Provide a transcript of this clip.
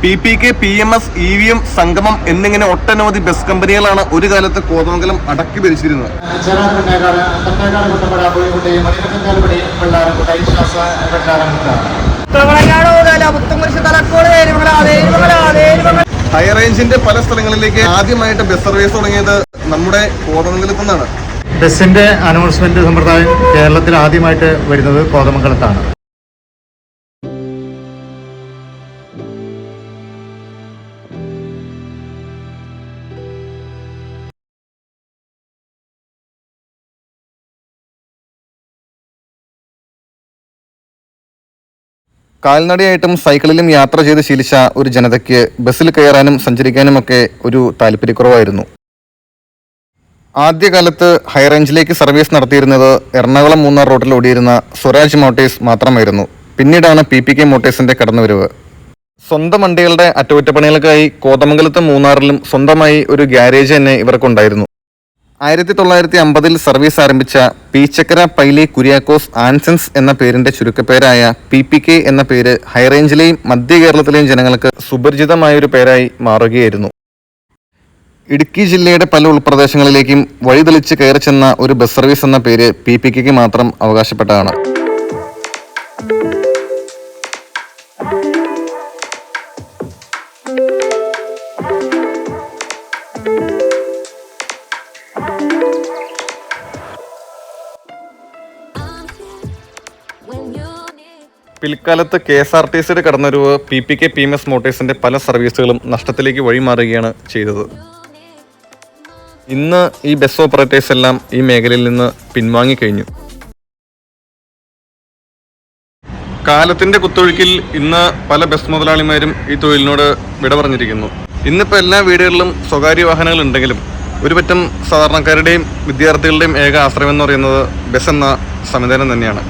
PPK, PMS, EVM, സംഗമം എന്നിങ്ങനെ ഒട്ടനവധി ബസ് കമ്പനികളാണ് ഒരു കാലത്ത് കോതമംഗലം അടക്കി ഭരിച്ചിരുന്നത്. ഹൈറേഞ്ചിന്റെ പല സ്ഥലങ്ങളിലേക്ക് ആദ്യമായിട്ട് ബസ് സർവീസ് തുടങ്ങിയത് നമ്മുടെ കോതമംഗലത്ത് നിന്നാണ്. ബസിന്റെ അനൗൺസ്മെന്റ് സമ്പ്രദായം കേരളത്തിൽ ആദ്യമായിട്ട് വരുന്നത് കോതമംഗലത്താണ്. കാൽനടയായിട്ടും സൈക്കിളിലും യാത്ര ചെയ്ത് ശീലിച്ച ഒരു ജനതയ്ക്ക് ബസ്സിൽ കയറാനും സഞ്ചരിക്കാനുമൊക്കെ ഒരു താല്പര്യക്കുറവായിരുന്നു. ആദ്യകാലത്ത് ഹൈറേഞ്ചിലേക്ക് സർവീസ് നടത്തിയിരുന്നത് എറണാകുളം മൂന്നാർ റൂട്ടിൽ ഓടിയിരുന്ന സ്വരാജ് മോട്ടേഴ്സ് മാത്രമായിരുന്നു. പിന്നീടാണ് PPK മോട്ടേഴ്സിന്റെ കടന്നുവരവ്. സ്വന്തം വണ്ടികളുടെ അറ്റകുറ്റപ്പണികൾക്കായി കോതമംഗലത്തും മൂന്നാറിലും സ്വന്തമായി ഒരു ഗ്യാരേജ് തന്നെ ഇവർക്കുണ്ടായിരുന്നു. 1950 സർവീസ് ആരംഭിച്ച പീച്ചക്കര പൈലി കുര്യാക്കോസ് ആൻസൻസ് എന്ന പേരിന്റെ ചുരുക്കപ്പേരായ PPK എന്ന പേര് ഹൈറേഞ്ചിലെയും മധ്യ കേരളത്തിലെയും ജനങ്ങൾക്ക് സുപരിചിതമായൊരു പേരായി മാറുകയായിരുന്നു. ഇടുക്കി ജില്ലയുടെ പല ഉൾപ്രദേശങ്ങളിലേക്കും വഴിതെളിച്ച് കയറി ചെന്ന ഒരു ബസ് സർവീസ് എന്ന പേര് PPKക്ക് മാത്രം അവകാശപ്പെട്ടതാണ്. പിൽക്കാലത്ത് KSRTCയുടെ കടന്നുവരവ് PPK, PMS മോട്ടേഴ്സിന്റെ പല സർവീസുകളും നഷ്ടത്തിലേക്ക് വഴിമാറുകയാണ് ചെയ്തത്. ഇന്ന് ഈ ബസ് ഓപ്പറേറ്റേഴ്സ് എല്ലാം ഈ മേഖലയിൽ നിന്ന് പിൻവാങ്ങിക്കഴിഞ്ഞു. കാലത്തിന്റെ കുത്തൊഴുക്കിൽ ഇന്ന് പല ബസ് മുതലാളിമാരും ഈ തൊഴിലിനോട് വിട പറഞ്ഞിരിക്കുന്നു. ഇന്നിപ്പോൾ എല്ലാ വീടുകളിലും സ്വകാര്യ വാഹനങ്ങൾ ഉണ്ടെങ്കിലും ഒരുപറ്റം സാധാരണക്കാരുടെയും വിദ്യാർത്ഥികളുടെയും ഏക ആശ്രയം എന്ന് പറയുന്നത് ബസ് എന്ന സംവിധാനം തന്നെയാണ്.